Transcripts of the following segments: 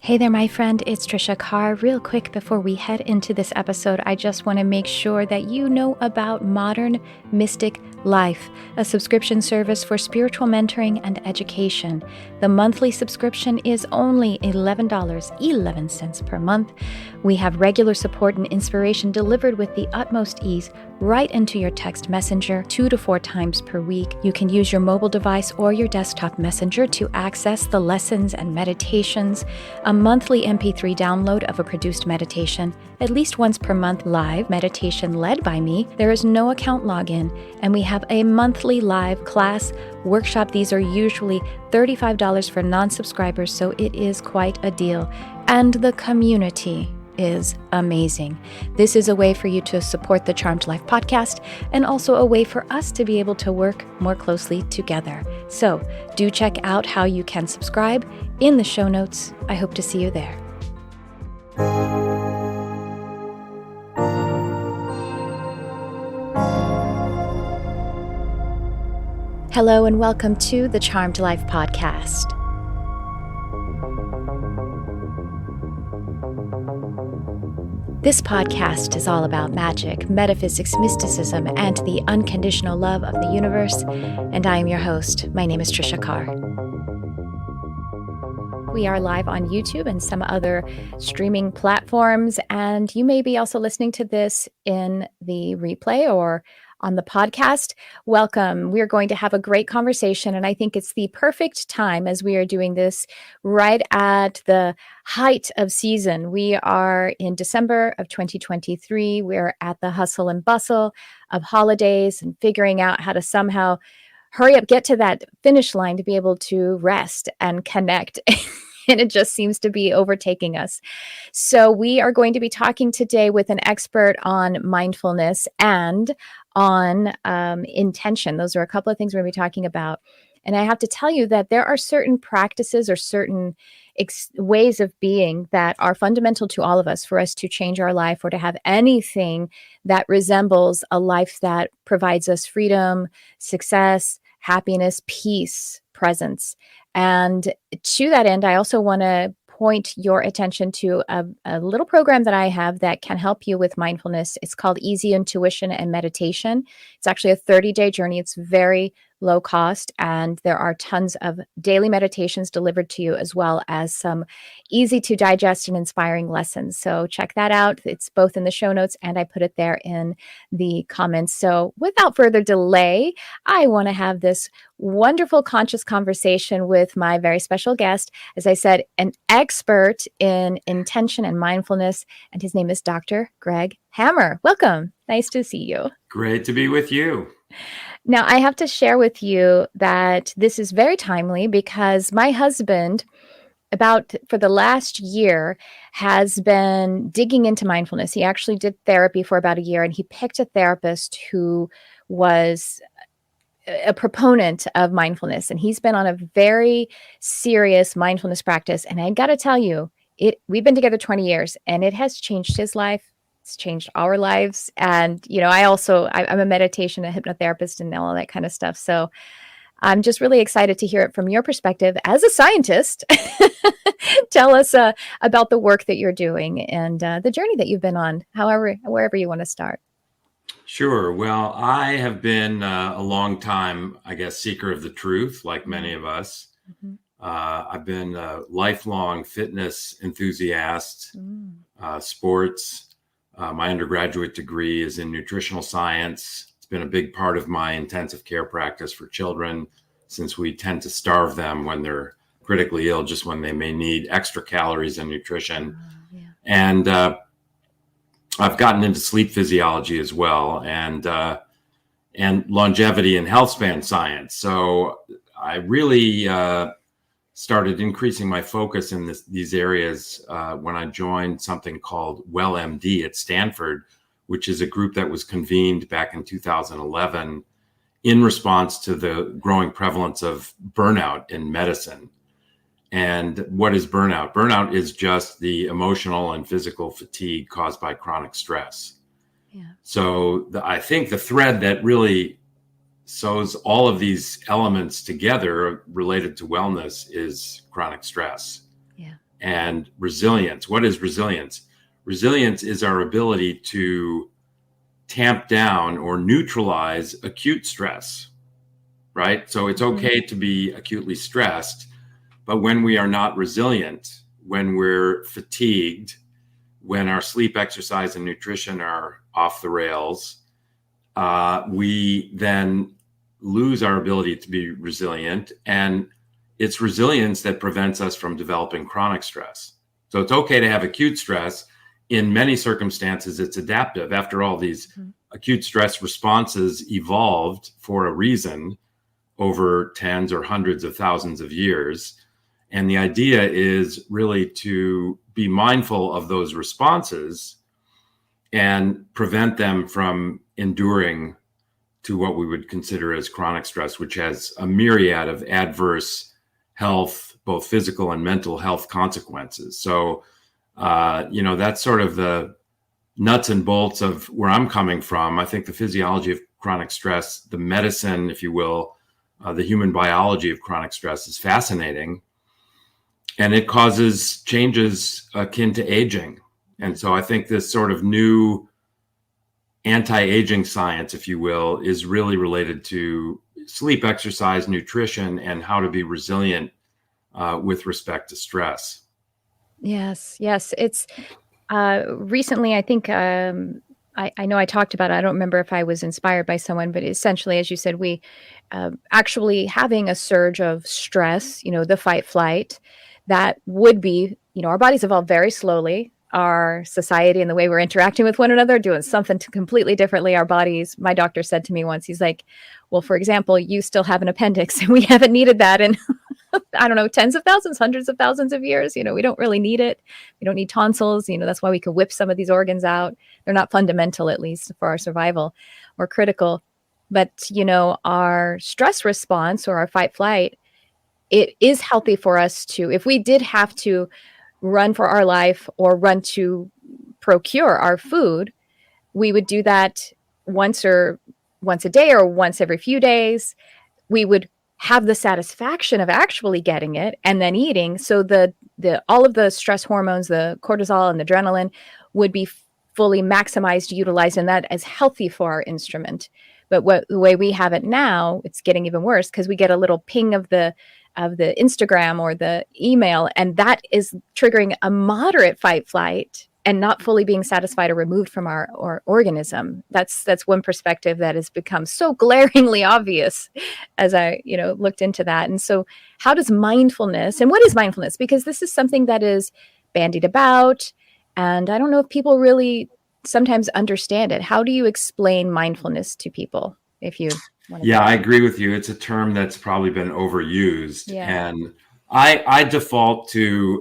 Hey there, my friend. It's Tricia Carr. Real quick before we head into this episode, I just want to make sure that you know about Modern Mystic Life, a subscription service for spiritual mentoring and education. The monthly subscription is only $11.11 per month. We have regular support and inspiration delivered with the utmost ease right into your text messenger 2 to 4 times per week. You can use your mobile device or your desktop messenger to access the lessons and meditations, a monthly MP3 download of a produced meditation, at least once per month live meditation led by me. There is no account login, and we have a monthly live class workshop. These are usually $35 for non-subscribers, so it is quite a deal. And the community is amazing. This is a way for you to support the Charmed Life podcast and also a way for us to be able to work more closely together. So do check out how you can subscribe in the show notes. I hope to see you there. Hello and welcome to the Charmed Life podcast. This podcast is all about magic, metaphysics, mysticism, and the unconditional love of the universe, and I am your host. My name is Tricia Carr. We are live on YouTube and some other streaming platforms, and you may be also listening to this in the replay or on the podcast. Welcome. We are going to have a great conversation, and I think it's the perfect time as we are doing this right at the height of season. We are in December of 2023. We're at the hustle and bustle of holidays and figuring out how to somehow hurry up, get to that finish line to be able to rest and connect. And it just seems to be overtaking us. So we are going to be talking today with an expert on mindfulness and on intention. Those are a couple of things we're going to be talking about. And I have to tell you that there are certain practices or certain ways of being that are fundamental to all of us for us to change our life or to have anything that resembles a life that provides us freedom, success, happiness, peace, presence. And to that end, I also want to point your attention to a little program that I have that can help you with mindfulness. It's called Easy Intuition and Meditation. It's actually a 30-day journey. It's very low cost, and there are tons of daily meditations delivered to you, as well as some easy to digest and inspiring lessons. So check that out. It's both in the show notes, and I put it there in the comments. So without further delay, I want to have this wonderful conscious conversation with my very special guest. As I said, an expert in intention and mindfulness, and his name is Dr. Greg Hammer. Welcome. Nice to see you. Great to be with you. Now, I have to share with you that this is very timely because my husband, for the last year, has been digging into mindfulness. He actually did therapy for about a year, and he picked a therapist who was a proponent of mindfulness. And he's been on a very serious mindfulness practice. And I got to tell you, we've been together 20 years, and it has changed his life. It's changed our lives. And, I'm a meditation, a hypnotherapist, and all that kind of stuff. So I'm just really excited to hear it from your perspective as a scientist. Tell us about the work that you're doing and the journey that you've been on, wherever you want to start. Sure. Well, I have been a long time, seeker of the truth, like many of us. Mm-hmm. I've been a lifelong fitness enthusiast, sports. My undergraduate degree is in nutritional science. It's been a big part of my intensive care practice for children, since we tend to starve them when they're critically ill, just when they may need extra calories and nutrition. Yeah. And I've gotten into sleep physiology as well, and longevity and health span science. So I really started increasing my focus in these areas when I joined something called WellMD at Stanford, which is a group that was convened back in 2011 in response to the growing prevalence of burnout in medicine. And what is burnout? Burnout is just the emotional and physical fatigue caused by chronic stress. Yeah. So I think the thread that really sews all of these elements together related to wellness is chronic stress. Yeah. and resilience. What is resilience? Resilience is our ability to tamp down or neutralize acute stress, right? So it's okay to be acutely stressed, but when we are not resilient, when we're fatigued, when our sleep, exercise, and nutrition are off the rails, we then lose our ability to be resilient. And it's resilience that prevents us from developing chronic stress. So it's okay to have acute stress. In many circumstances, it's adaptive. After all, these acute stress responses evolved for a reason over tens or hundreds of thousands of years. And the idea is really to be mindful of those responses and prevent them from enduring to what we would consider as chronic stress, which has a myriad of adverse health, both physical and mental health consequences. So, that's sort of the nuts and bolts of where I'm coming from. I think the physiology of chronic stress, the medicine, if you will, the human biology of chronic stress is fascinating. And it causes changes akin to aging. And so I think this sort of new anti-aging science, if you will, is really related to sleep, exercise, nutrition, and how to be resilient with respect to stress. Yes. It's recently, I think, I know I talked about it. I don't remember if I was inspired by someone, but essentially, as you said, we actually having a surge of stress, the fight flight, that would be, our bodies evolve very slowly. Our society and the way we're interacting with one another, doing something completely differently. Our bodies, my doctor said to me once, he's like, well, for example, you still have an appendix and we haven't needed that in, I don't know, tens of thousands, hundreds of thousands of years. We don't really need it. We don't need tonsils. That's why we could whip some of these organs out. They're not fundamental, at least for our survival, or critical. But, our stress response or our fight flight, it is healthy for us to, if we did have to run for our life or run to procure our food, we would do that once a day or once every few days. We would have the satisfaction of actually getting it and then eating. So the all of the stress hormones, the cortisol and the adrenaline, would be fully maximized, utilized, and that is healthy for our instrument. But the way we have it now, it's getting even worse because we get a little ping of the Instagram or the email, and that is triggering a moderate fight flight and not fully being satisfied or removed from our organism. That's one perspective that has become so glaringly obvious as I looked into that. And so how does mindfulness, and what is mindfulness? Because this is something that is bandied about, and I don't know if people really sometimes understand it. How do you explain mindfulness to people, if you want to? Yeah, I agree with you. It's a term that's probably been overused. Yeah. And I default to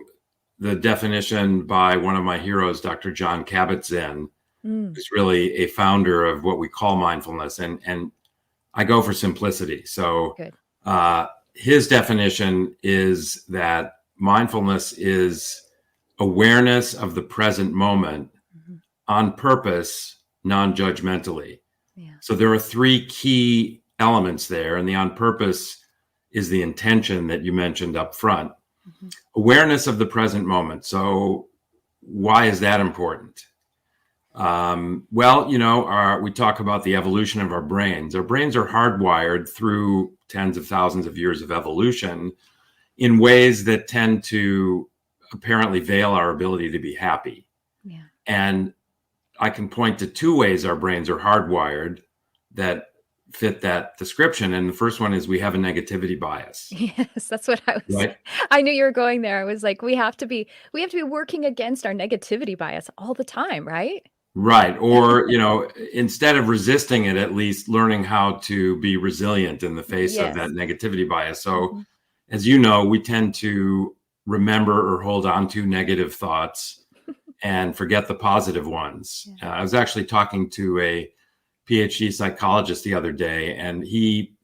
the definition by one of my heroes, Dr. John Kabat-Zinn, who's really a founder of what we call mindfulness. And I go for simplicity. So his definition is that mindfulness is awareness of the present moment on purpose, non-judgmentally. Yeah. So there are three key elements there. And the on purpose is the intention that you mentioned up front. Awareness of the present moment. So why is that important? We talk about the evolution of our brains. Our brains are hardwired through tens of thousands of years of evolution in ways that tend to apparently veil our ability to be happy. Yeah. And I can point to two ways our brains are hardwired that fit that description. And the first one is we have a negativity bias. Yes, that's what I was. Right? I knew you were going there. I was like, we have to be working against our negativity bias all the time, right? Right. Or, instead of resisting it, at least learning how to be resilient in the face of that negativity bias. So as you know, we tend to remember or hold on to negative thoughts and forget the positive ones. Yeah. I was actually talking to a PhD psychologist the other day, and he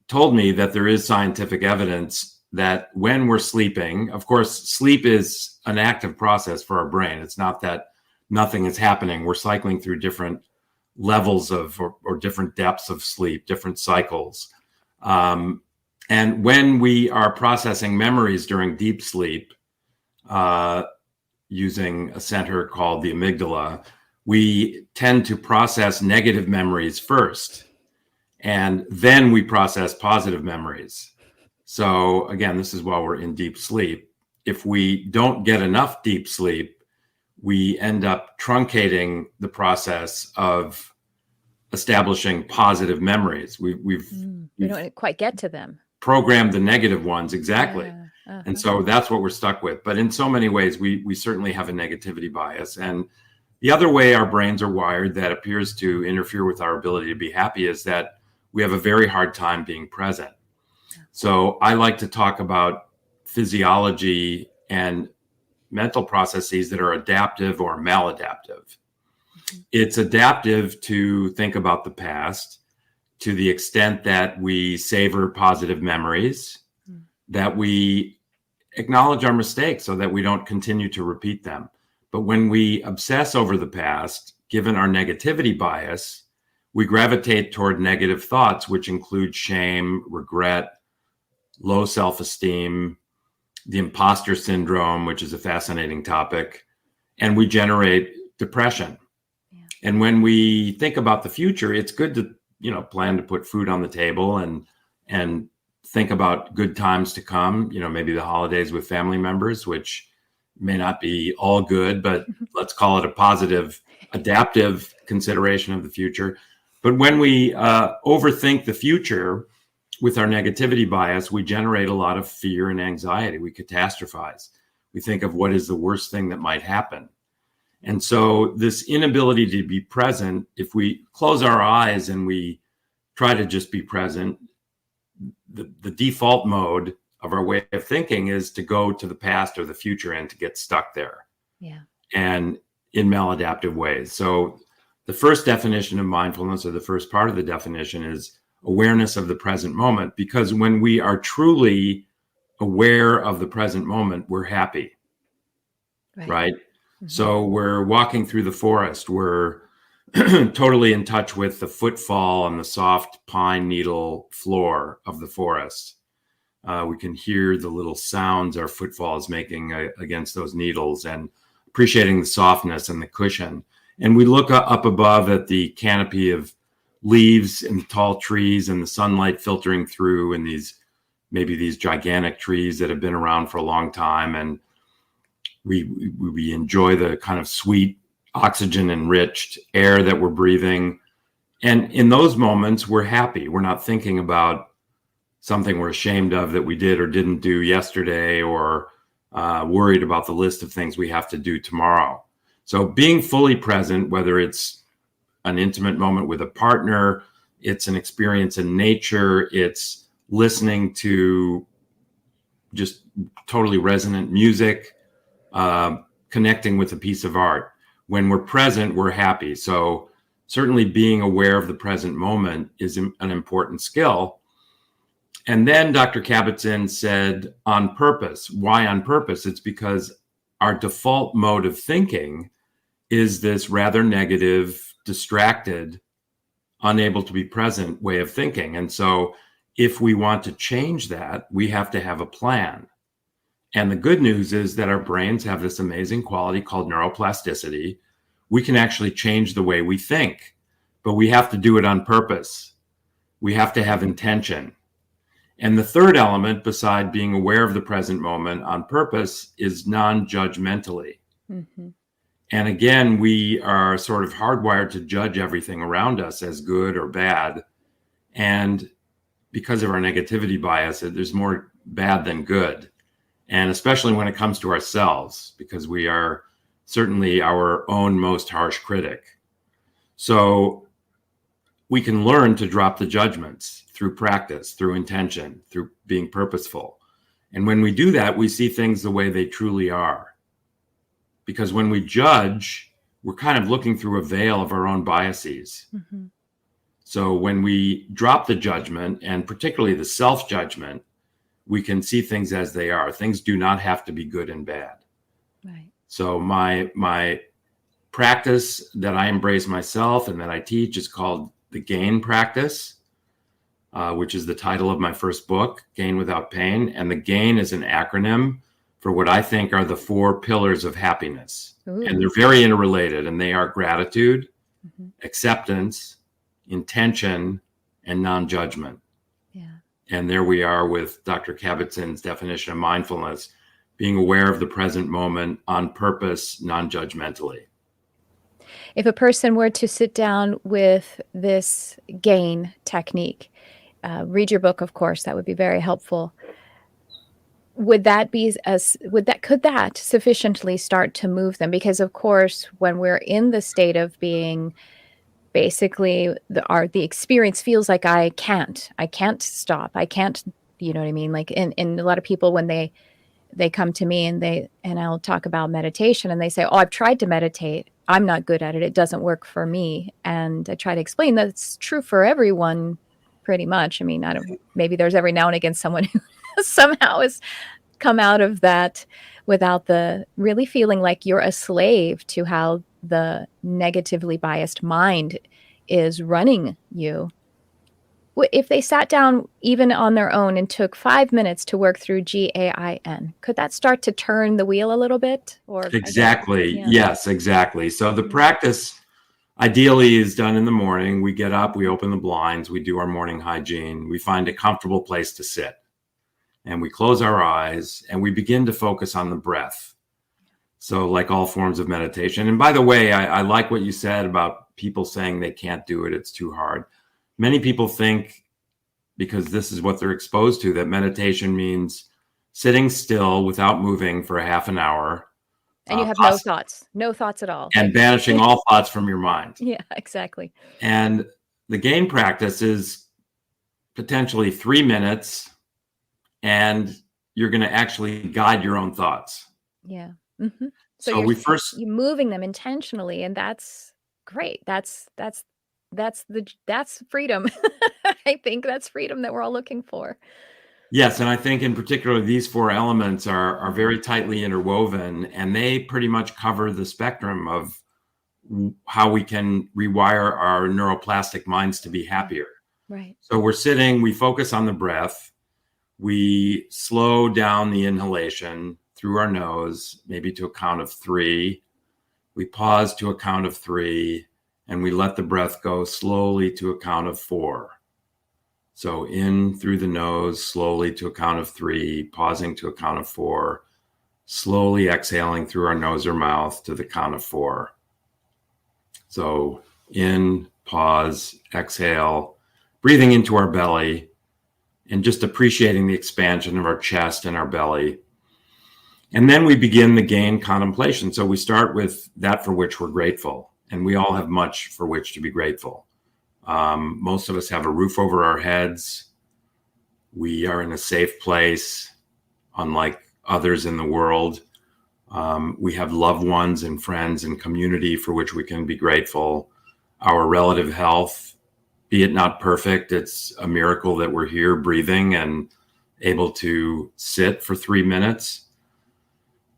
told me that there is scientific evidence that when we're sleeping, of course, sleep is an active process for our brain. It's not that nothing is happening. We're cycling through different levels of or different depths of sleep, different cycles. And when we are processing memories during deep sleep, using a center called the amygdala, we tend to process negative memories first, and then we process positive memories. So again, this is while we're in deep sleep. If we don't get enough deep sleep, we end up truncating the process of establishing positive memories. We don't quite get to them. Programmed the negative ones, exactly. Yeah. Uh-huh. And so that's what we're stuck with. But in so many ways, we certainly have a negativity bias. And the other way our brains are wired that appears to interfere with our ability to be happy is that we have a very hard time being present. So I like to talk about physiology and mental processes that are adaptive or maladaptive. It's adaptive to think about the past to the extent that we savor positive memories, that we acknowledge our mistakes so that we don't continue to repeat them. But when we obsess over the past, given our negativity bias, we gravitate toward negative thoughts, which include shame, regret, low self-esteem, the imposter syndrome, which is a fascinating topic, and we generate depression. Yeah. And when we think about the future, it's good to, plan to put food on the table and think about good times to come, maybe the holidays with family members, which may not be all good, but let's call it a positive, adaptive consideration of the future. But when we overthink the future with our negativity bias, we generate a lot of fear and anxiety. We catastrophize. We think of what is the worst thing that might happen. And so this inability to be present, if we close our eyes and we try to just be present, the default mode of our way of thinking is to go to the past or the future and to get stuck there. Yeah. And in maladaptive ways. So the first definition of mindfulness, or the first part of the definition, is awareness of the present moment, because when we are truly aware of the present moment, we're happy, right? Mm-hmm. So we're walking through the forest, we're totally in touch with the footfall on the soft pine needle floor of the forest. We can hear the little sounds our footfall is making against those needles, and appreciating the softness and the cushion. And we look up above at the canopy of leaves and tall trees and the sunlight filtering through, and maybe these gigantic trees that have been around for a long time. And we enjoy the kind of sweet oxygen enriched air that we're breathing. And in those moments, we're happy. We're not thinking about something we're ashamed of that we did or didn't do yesterday, or worried about the list of things we have to do tomorrow. So being fully present, whether it's an intimate moment with a partner, it's an experience in nature, it's listening to just totally resonant music, connecting with a piece of art. When we're present, we're happy. So certainly being aware of the present moment is an important skill. And then Dr. Kabat-Zinn said, on purpose. Why on purpose? It's because our default mode of thinking is this rather negative, distracted, unable to be present way of thinking. And so if we want to change that, we have to have a plan. And the good news is that our brains have this amazing quality called neuroplasticity. We can actually change the way we think, but we have to do it on purpose. We have to have intention. And the third element, beside being aware of the present moment on purpose, is non-judgmentally. Mm-hmm. And again, we are sort of hardwired to judge everything around us as good or bad. And because of our negativity bias, there's more bad than good. And especially when it comes to ourselves, because we are certainly our own most harsh critic. So we can learn to drop the judgments through practice, through intention, through being purposeful. And when we do that, we see things the way they truly are. Because when we judge, we're kind of looking through a veil of our own biases. Mm-hmm. So when we drop the judgment, and particularly the self-judgment, we can see things as they are. Things do not have to be good and bad. Right. So my practice that I embrace myself and that I teach is called the GAIN practice, which is the title of my first book, Gain Without Pain. And the GAIN is an acronym for what I think are the 4 pillars of happiness. Ooh. And they're very interrelated, and they are gratitude, Mm-hmm. acceptance, intention, and non-judgment. Yeah. And there we are with Dr. Kabat-Zinn's definition of mindfulness, being aware of the present moment on purpose, non-judgmentally. If a person were to sit down with this GAIN technique, read your book, of course, that would be very helpful. Could that sufficiently start to move them? Because of course, when we're in the state of being, basically the experience feels like I can't stop. I can't, you know what I mean? Like in a lot of people, when they come to me and I'll talk about meditation and they say, oh, I've tried to meditate. I'm not good at it. It doesn't work for me. And I try to explain that it's true for everyone pretty much. I mean, maybe there's every now and again someone who somehow has come out of that without the really feeling like you're a slave to how the negatively biased mind is running you. If they sat down even on their own and took 5 minutes to work through GAIN, could that start to turn the wheel a little bit? Or Exactly. Yes, exactly. So the practice ideally is done in the morning. We get up, we open the blinds, we do our morning hygiene, we find a comfortable place to sit, and we close our eyes and we begin to focus on the breath. So like all forms of meditation. And by the way, I like what you said about people saying they can't do it, it's too hard. Many people think, because this is what they're exposed to, that meditation means sitting still without moving for a half an hour. And you have no thoughts at all. And banishing all thoughts from your mind. Yeah, exactly. And the GAIN practice is potentially 3 minutes, and you're going to actually guide your own thoughts. Yeah. Mm-hmm. So you're moving them intentionally, and that's great. That's freedom. I think that's freedom that we're all looking for. Yes, and I think in particular these 4 elements are very tightly interwoven, and they pretty much cover the spectrum of how we can rewire our neuroplastic minds to be happier. Right. So we're sitting, we focus on the breath, we slow down the inhalation through our nose, maybe to a count of 3. We pause to a count of 3, and we let the breath go slowly to a count of 4. So in through the nose, slowly to a count of 3, pausing to a count of 4, slowly exhaling through our nose or mouth to the count of 4. So in, pause, exhale, breathing into our belly, and just appreciating the expansion of our chest and our belly. And then we begin the GAIN contemplation. So we start with that for which we're grateful. And we all have much for which to be grateful. Most of us have a roof over our heads. We are in a safe place, unlike others in the world. We have loved ones and friends and community for which we can be grateful. Our relative health, be it not perfect, it's a miracle that we're here breathing and able to sit for 3 minutes.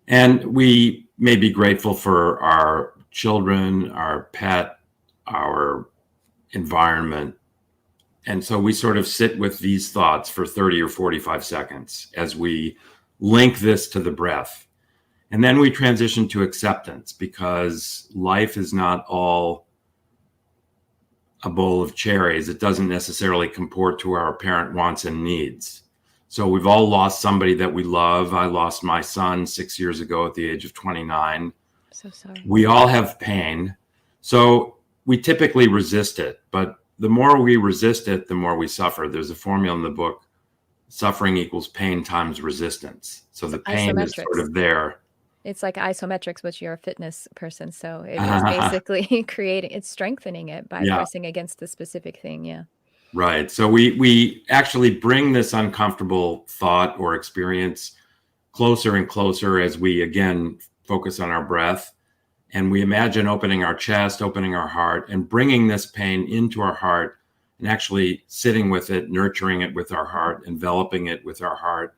And we may be grateful for our children, our pet, our environment. And so we sort of sit with these thoughts for 30 or 45 seconds as we link this to the breath. And then we transition to acceptance, because life is not all a bowl of cherries. It doesn't necessarily comport to our apparent wants and needs. So we've all lost somebody that we love. I lost my son 6 years ago at the age of 29. So sorry. We all have pain. So we typically resist it, but the more we resist it, the more we suffer. There's a formula in the book, suffering equals pain times resistance. So the pain is sort of there. It's like isometrics, which you're a fitness person. So it is basically it's strengthening it by pressing against the specific thing. Yeah. Right. So we actually bring this uncomfortable thought or experience closer and closer as we, again, focus on our breath. And we imagine opening our chest, opening our heart, and bringing this pain into our heart and actually sitting with it, nurturing it with our heart, enveloping it with our heart,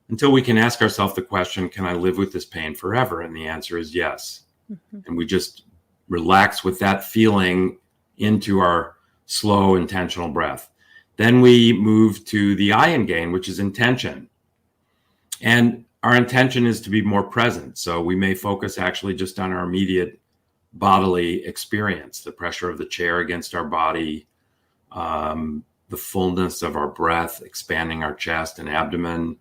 until we can ask ourselves the question, can I live with this pain forever? And the answer is yes. Mm-hmm. And we just relax with that feeling into our slow, intentional breath. Then we move to the I in GAIN, which is intention. And our intention is to be more present. So we may focus actually just on our immediate bodily experience, the pressure of the chair against our body, the fullness of our breath, expanding our chest and abdomen,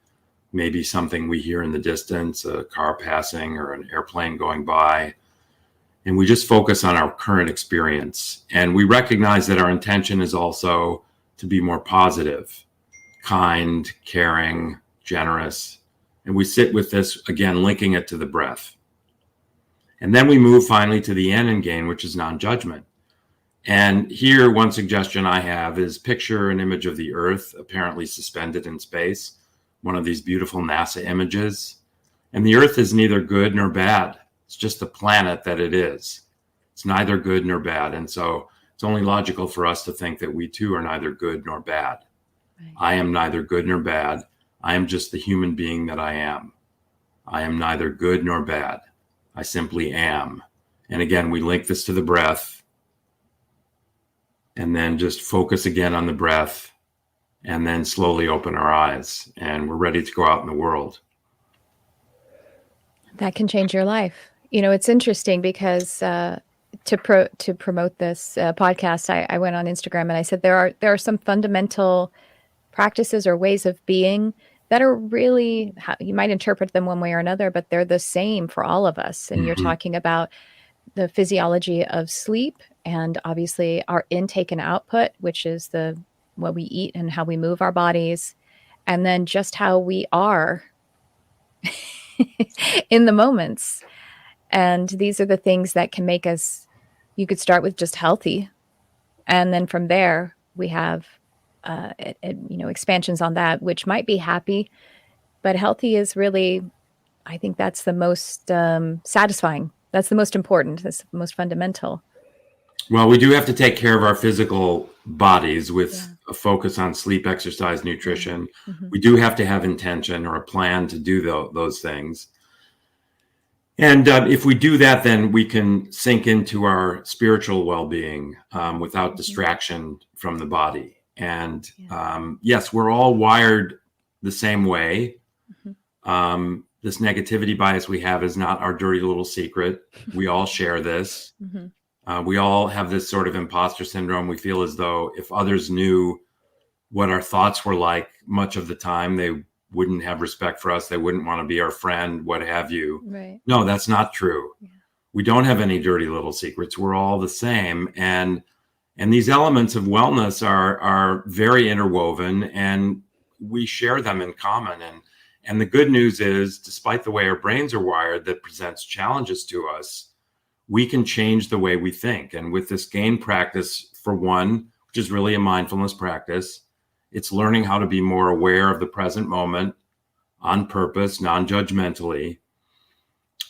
maybe something we hear in the distance, a car passing or an airplane going by. And we just focus on our current experience. And we recognize that our intention is also to be more positive, kind, caring, generous. And we sit with this, again, linking it to the breath. And then we move finally to the end and gain, which is non-judgment. And here, one suggestion I have is picture an image of the Earth apparently suspended in space, one of these beautiful NASA images. And the Earth is neither good nor bad. It's just the planet that it is. It's neither good nor bad. And so it's only logical for us to think that we too are neither good nor bad. Right. I am neither good nor bad. I am just the human being that I am. I am neither good nor bad. I simply am. And again, we link this to the breath. And then just focus again on the breath, and then slowly open our eyes, and we're ready to go out in the world. That can change your life. You know, it's interesting because to promote this podcast, I went on Instagram and I said there are some fundamental practices or ways of being that are really, you might interpret them one way or another, but they're the same for all of us. And you're talking about the physiology of sleep, and obviously our intake and output, which is what we eat and how we move our bodies, and then just how we are in the moments. And these are the things that can make us, you could start with just healthy. And then from there, we have, expansions on that, which might be happy, but healthy is really, I think that's the most satisfying. That's the most important. That's the most fundamental. Well, we do have to take care of our physical bodies with a focus on sleep, exercise, nutrition. Mm-hmm. We do have to have intention or a plan to do those things. And if we do that, then we can sink into our spiritual well-being without distraction from the body. And yes, we're all wired the same way. Mm-hmm. This negativity bias we have is not our dirty little secret. We all share this. Mm-hmm. We all have this sort of imposter syndrome. We feel as though if others knew what our thoughts were like much of the time, they wouldn't have respect for us. They wouldn't want to be our friend, what have you. Right. No, that's not true. Yeah. We don't have any dirty little secrets. We're all the same. And these elements of wellness are very interwoven, and we share them in common. And the good news is, despite the way our brains are wired that presents challenges to us, we can change the way we think. And with this gain practice, for one, which is really a mindfulness practice, it's learning how to be more aware of the present moment on purpose, non-judgmentally.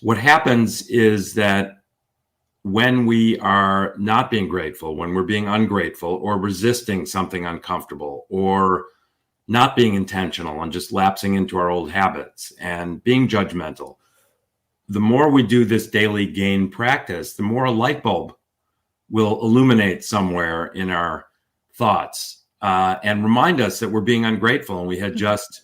What happens is that when we are not being grateful, when we're being ungrateful or resisting something uncomfortable or not being intentional and just lapsing into our old habits and being judgmental, the more we do this daily gain practice, the more a light bulb will illuminate somewhere in our thoughts and remind us that we're being ungrateful, and we had just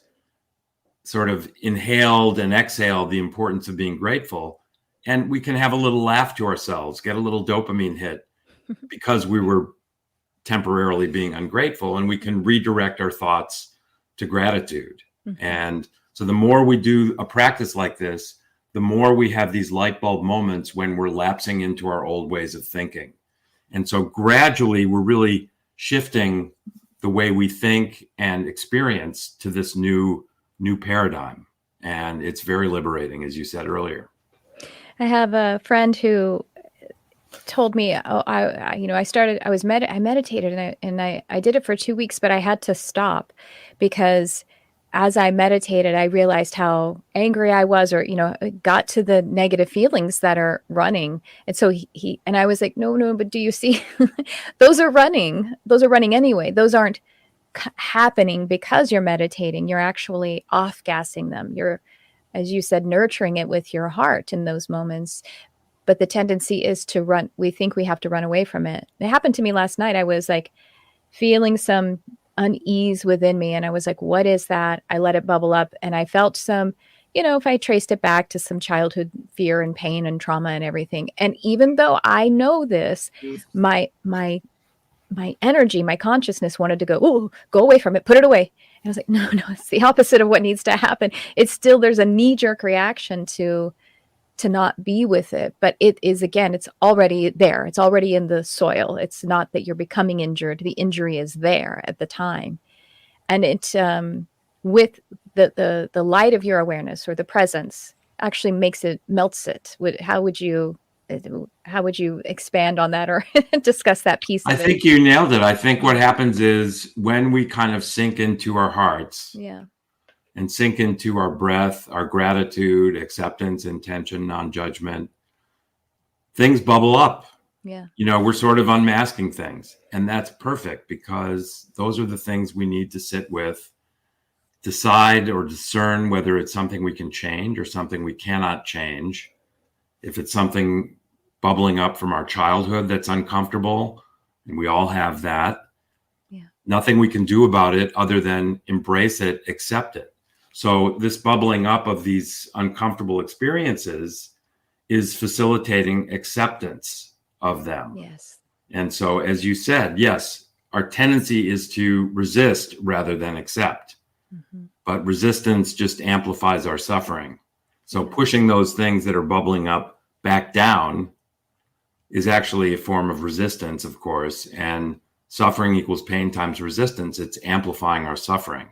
sort of inhaled and exhaled the importance of being grateful. And we can have a little laugh to ourselves, get a little dopamine hit because we were temporarily being ungrateful, and we can redirect our thoughts to gratitude. Mm-hmm. And so the more we do a practice like this, the more we have these light bulb moments when we're lapsing into our old ways of thinking. And so gradually we're really shifting the way we think and experience to this new paradigm. And it's very liberating, as you said earlier. I have a friend who told me, I meditated and I did it for 2 weeks, but I had to stop because as I meditated, I realized how angry I was, or, got to the negative feelings that are running. And so and I was like, no, but do you see, those are running anyway. Those aren't happening because you're meditating. You're actually off-gassing them. You're, as you said, nurturing it with your heart in those moments. But the tendency is to run. We think we have to run away from it. It happened to me last night. I was like feeling some unease within me. And I was like, what is that? I let it bubble up, and I felt some if I traced it back to some childhood fear and pain and trauma and everything. And even though I know this, my energy, my consciousness wanted to go, oh, go away from it, put it away. And I was like, no, it's the opposite of what needs to happen. It's still, there's a knee-jerk reaction to not be with it. But it is, again, it's already there. It's already in the soil. It's not that you're becoming injured. The injury is there at the time. And it, with the light of your awareness or the presence actually melts it. How would you expand on that or discuss that piece of I think you nailed it. I think what happens is when we kind of sink into our hearts, and sink into our breath, our gratitude, acceptance, intention, non-judgment, things bubble up. Yeah. We're sort of unmasking things, and that's perfect because those are the things we need to sit with, decide or discern whether it's something we can change or something we cannot change. If it's something bubbling up from our childhood that's uncomfortable, and we all have that, nothing we can do about it other than embrace it, accept it. So this bubbling up of these uncomfortable experiences is facilitating acceptance of them. Yes. And so, as you said, yes, our tendency is to resist rather than accept. Mm-hmm. But resistance just amplifies our suffering. So pushing those things that are bubbling up back down is actually a form of resistance, of course. And suffering equals pain times resistance. It's amplifying our suffering.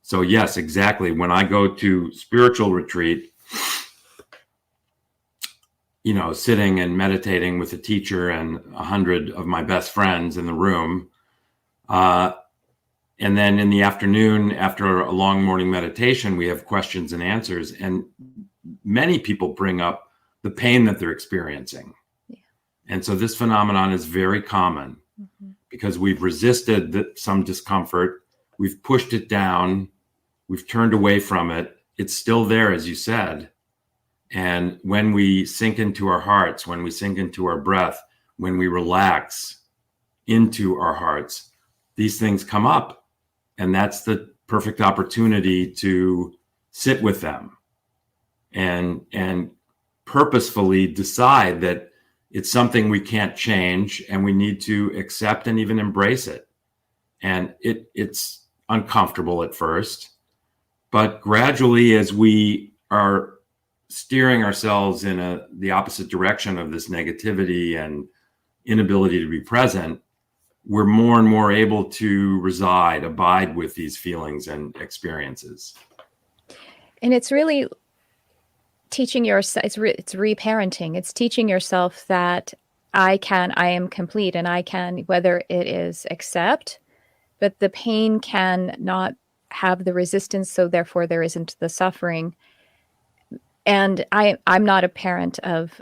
So yes, exactly. When I go to spiritual retreat, sitting and meditating with a teacher and 100 of my best friends in the room, and then in the afternoon, after a long morning meditation, we have questions and answers. And many people bring up the pain that they're experiencing. Yeah. And so this phenomenon is very common because we've resisted some discomfort. We've pushed it down. We've turned away from it. It's still there, as you said. And when we sink into our hearts, when we sink into our breath, when we relax into our hearts, these things come up. And that's the perfect opportunity to sit with them and purposefully decide that it's something we can't change and we need to accept and even embrace it. And it's uncomfortable at first, but gradually, as we are steering ourselves in the opposite direction of this negativity and inability to be present, we're more and more able to abide with these feelings and experiences. And it's really teaching yourself, it's reparenting. It's teaching yourself that I am complete, and I can, whether it is accept, but the pain can not have the resistance, so therefore there isn't the suffering. And I'm not a parent of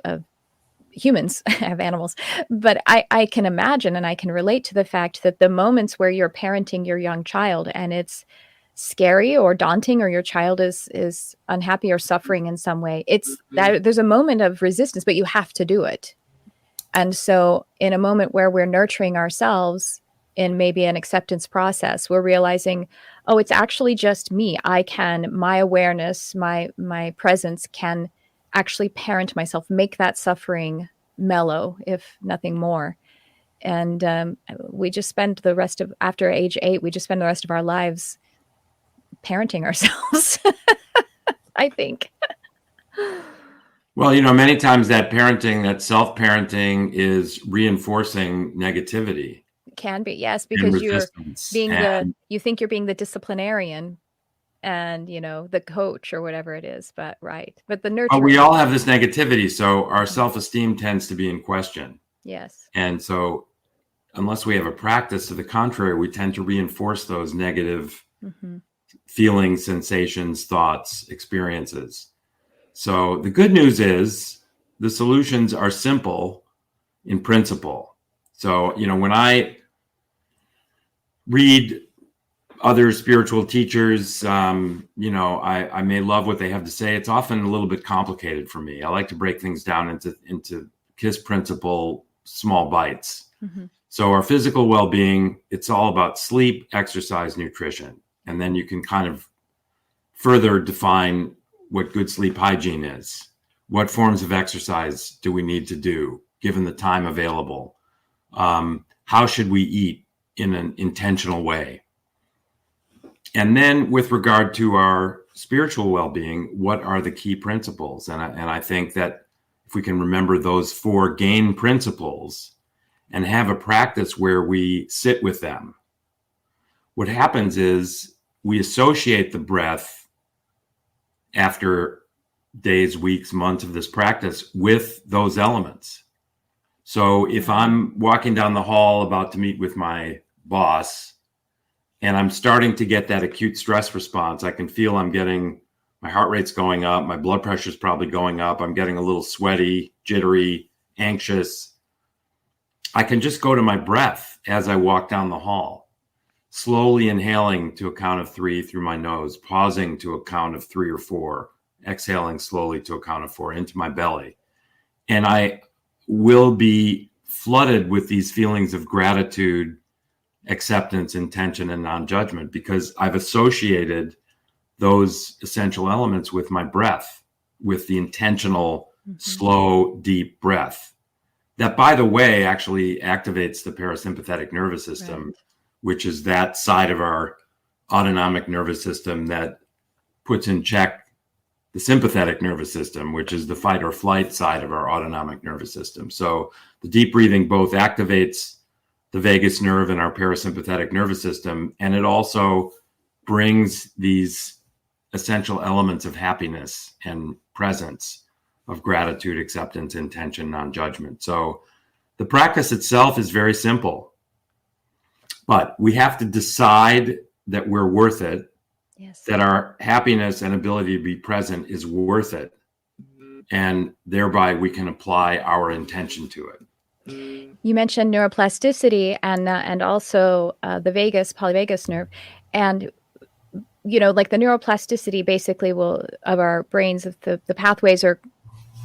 humans, I have animals, but I can imagine and I can relate to the fact that the moments where you're parenting your young child and it's scary or daunting, or your child is unhappy or suffering in some way, it's that there's a moment of resistance, but you have to do it. And so in a moment where we're nurturing ourselves in maybe an acceptance process, we're realizing, oh, it's actually just me. My awareness, my presence can actually parent myself, make that suffering mellow, if nothing more. And we just spend after age 8, we just spend the rest of our lives parenting ourselves, I think. Well, many times that parenting, that self-parenting is reinforcing negativity. It can be, yes, because you think you're being the disciplinarian and, the coach or whatever it is, but the nurture. But we all have this negativity, so our self-esteem tends to be in question. Yes. And so unless we have a practice to the contrary, we tend to reinforce those negative feelings, sensations, thoughts, experiences. So the good news is the solutions are simple in principle. So, when I read other spiritual teachers, I may love what they have to say. It's often a little bit complicated for me. I like to break things down into KISS principle, small bites. So our physical well-being, it's all about sleep, exercise, nutrition. And then you can kind of further define what good sleep hygiene is. What forms of exercise do we need to do given the time available? How should we eat in an intentional way? And then with regard to our spiritual well-being, what are the key principles? And I think that if we can remember those 4 GAIN principles and have a practice where we sit with them, what happens is we associate the breath after days, weeks, months of this practice with those elements. So if I'm walking down the hall about to meet with my boss and I'm starting to get that acute stress response, I can feel my heart rate's going up, my blood pressure's probably going up, I'm getting a little sweaty, jittery, anxious. I can just go to my breath as I walk down the hall, slowly inhaling to a count of 3 through my nose, pausing to a count of 3 or 4, exhaling slowly to a count of 4 into my belly. And I will be flooded with these feelings of gratitude, acceptance, intention, and non-judgment because I've associated those essential elements with my breath, with the intentional, slow, deep breath. That, by the way, actually activates the parasympathetic nervous system, right, which is that side of our autonomic nervous system that puts in check the sympathetic nervous system, which is the fight or flight side of our autonomic nervous system. So the deep breathing both activates the vagus nerve and our parasympathetic nervous system, and it also brings these essential elements of happiness and presence, of gratitude, acceptance, intention, non-judgment. So the practice itself is very simple, but we have to decide that we're worth it, yes, that our happiness and ability to be present is worth it, and thereby we can apply our intention to it. You mentioned neuroplasticity and also the polyvagus nerve, and like the neuroplasticity basically of our brains, if the pathways are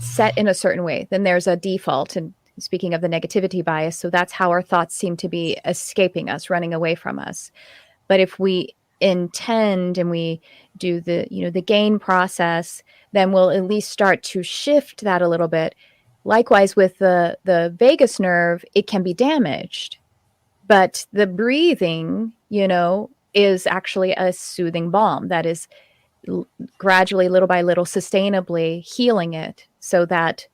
set in a certain way, then there's a default. And speaking of the negativity bias, so that's how our thoughts seem to be escaping us, running away from us. But if we intend and we do the GAIN process, then we'll at least start to shift that a little bit. Likewise with the vagus nerve, it can be damaged, but the breathing, is actually a soothing balm that is gradually, little by little, sustainably healing it so that,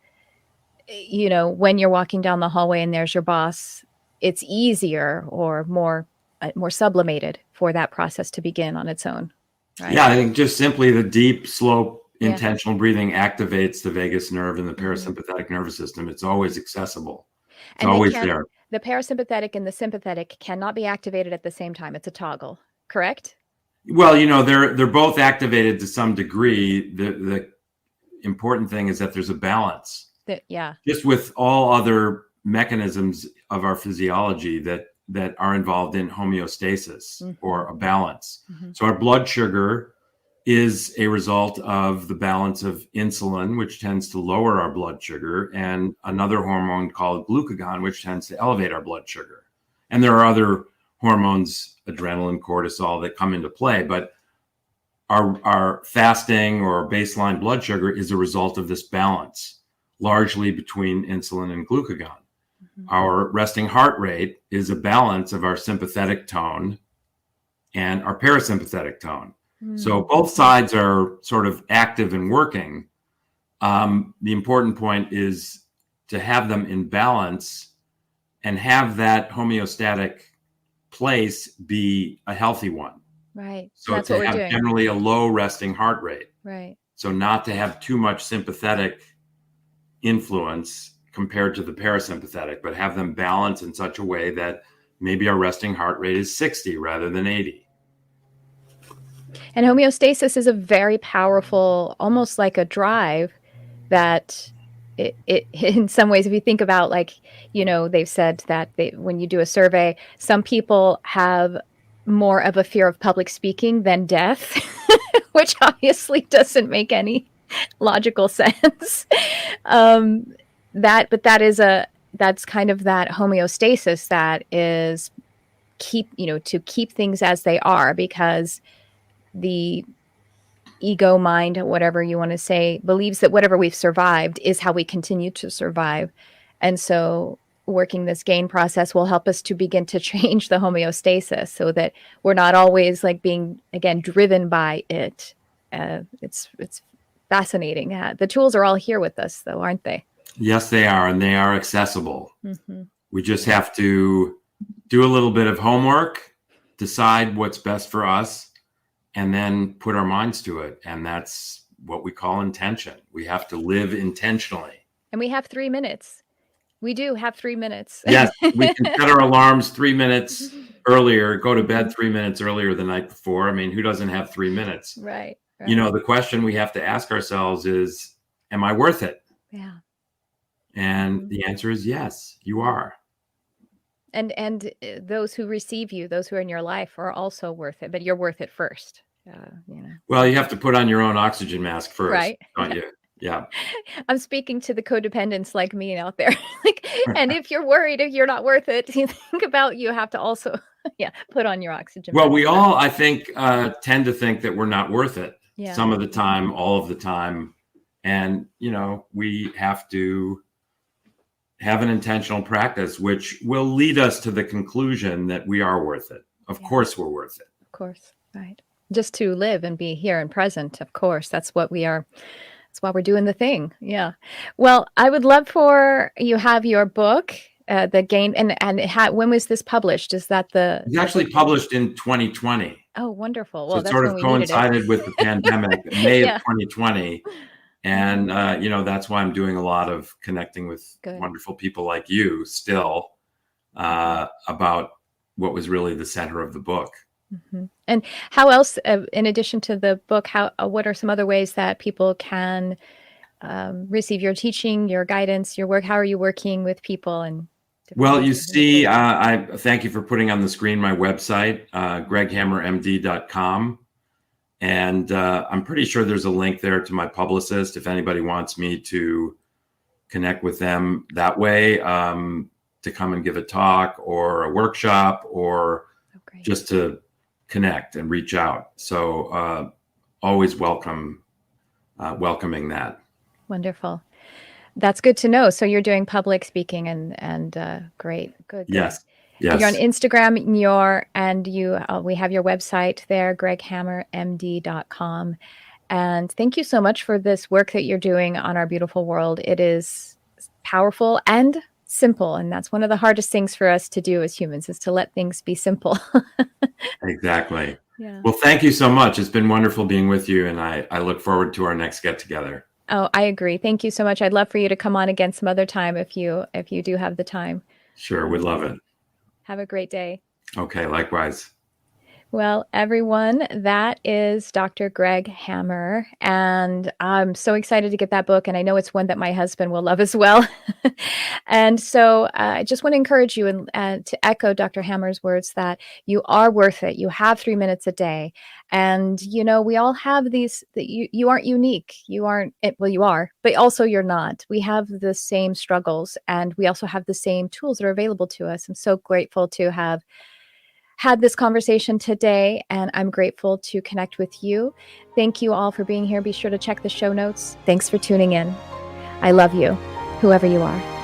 when you're walking down the hallway and there's your boss, it's easier or more sublimated for that process to begin on its own. Right? Yeah, I think just simply the deep, slow, intentional breathing activates the vagus nerve and the parasympathetic nervous system. It's always accessible. It's always there. The parasympathetic and the sympathetic cannot be activated at the same time. It's a toggle, correct? Well, they're both activated to some degree. The important thing is that there's a balance. Just with all other mechanisms of our physiology that are involved in homeostasis or a balance. So our blood sugar is a result of the balance of insulin, which tends to lower our blood sugar, and another hormone called glucagon, which tends to elevate our blood sugar. And there are other hormones, adrenaline, cortisol, that come into play, but our fasting or baseline blood sugar is a result of this balance, largely between insulin and glucagon. Our resting heart rate is a balance of our sympathetic tone and our parasympathetic tone. So both sides are sort of active and working. The important point is to have them in balance and have that homeostatic place be a healthy one. Right. So that's to have generally a low resting heart rate. Right. So not to have too much sympathetic influence compared to the parasympathetic, but have them balance in such a way that maybe our resting heart rate is 60 rather than 80. And homeostasis is a very powerful, almost like a drive that it in some ways, if you think about, they've said that when you do a survey, some people have more of a fear of public speaking than death, which obviously doesn't make any logical sense. That's kind of that homeostasis that is to keep things as they are, because the ego mind, whatever you want to say, believes that whatever we've survived is how we continue to survive. And so working this gain process will help us to begin to change the homeostasis so that we're not always like being, again, driven by it. It's fascinating. The tools are all here with us, though, aren't they? Yes, they are, and they are accessible. We just have to do a little bit of homework, decide what's best for us, and then put our minds to it. And that's what we call intention. We have to live intentionally. And we have 3 minutes. We do have 3 minutes. Yes, we can set our alarms 3 minutes earlier, go to bed 3 minutes earlier the night before. I mean, who doesn't have 3 minutes? Right. You know, the question we have to ask ourselves is, am I worth it? Yeah. And the answer is yes, you are. And those who receive you, those who are in your life, are also worth it, but you're worth it first. Well, you have to put on your own oxygen mask first, right? Don't you? Yeah. I'm speaking to the codependents like me out there. And if you're worried, if you're not worth it, you think about, you have to also, put on your oxygen Well, mask. we all, I think, tend to think that we're not worth it some of the Mm-hmm. time, all of the time. And, we have to have an intentional practice, which will lead us to the conclusion that we are worth it. Of course, we're worth it. Of course. Right. Just to live and be here and present. Of course. That's what we are. That's why we're doing the thing. Yeah. Well, I would love for you have your book, The Gain. When was this published? Is that It's actually published in 2020. Oh, wonderful. Well, So it that's sort when of we needed it. coincided with the pandemic, May of 2020. And, that's why I'm doing a lot of connecting with wonderful people like you still about what was really the center of the book. Mm-hmm. And how else, in addition to the book, what are some other ways that people can receive your teaching, your guidance, your work? How are you working with people? Well, you see, I thank you for putting on the screen my website, greghammermd.com. And I'm pretty sure there's a link there to my publicist if anybody wants me to connect with them that way, to come and give a talk or a workshop or just to connect and reach out. So always welcoming that. Wonderful. That's good to know. So you're doing public speaking and great. Good. Yes. You're on Instagram, we have your website there, greghammermd.com. And thank you so much for this work that you're doing on our beautiful world. It is powerful and simple. And that's one of the hardest things for us to do as humans, is to let things be simple. Exactly. Yeah. Well, thank you so much. It's been wonderful being with you. And I look forward to our next get together. Oh, I agree. Thank you so much. I'd love for you to come on again some other time if you do have the time. Sure. We'd love it. Have a great day. Okay, likewise. Well, everyone, that is Dr. Greg Hammer, and I'm so excited to get that book, and I know it's one that my husband will love as well. And so I just want to encourage you and to echo Dr. Hammer's words that you are worth it. You have 3 minutes a day, and we all have these. You aren't unique. You aren't. Well, you are, but also you're not. We have the same struggles, and we also have the same tools that are available to us. I'm so grateful to have had this conversation today, and I'm grateful to connect with you. Thank you all for being here. Be sure to check the show notes. Thanks for tuning in. I love you, whoever you are.